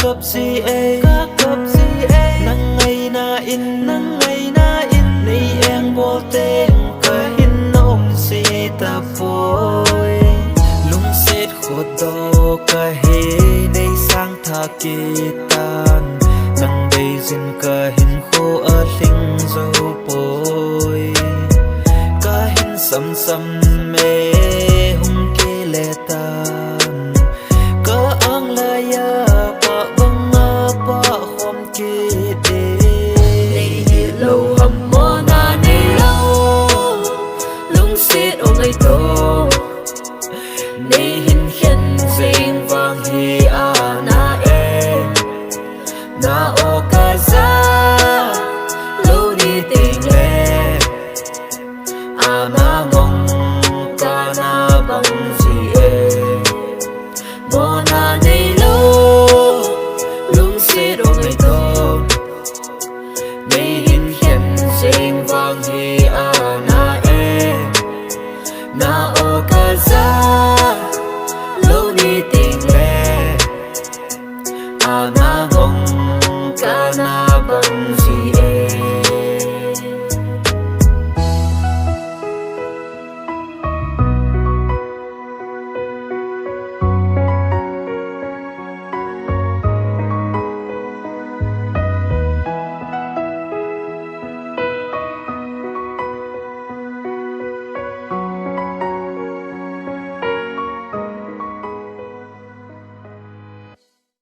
cấp gì ấy nắng ngày na in nay em vô tên cả hin ôm si ta phôi lung xét khổ đô cả hê nay sang tha kỳ tan nắng đây dinh cả hin khô ở linh dâu bôi cả hin sầm sầm mê hung kê lệ tan cả ang laya pa bang pa khom kê đê lâu hầm mô na nay lâu lung xét ôm lấy tô nay hin khen dinh vang hi a na em na o ca za lâu đi tình lệ a na ngong ca na bằng gì em mô na nay lâu lung xét ôm lấy tô nay hin khen dinh vang hi a na em na o ca za lâu đi tình lệ a na ngong ca na bằng gì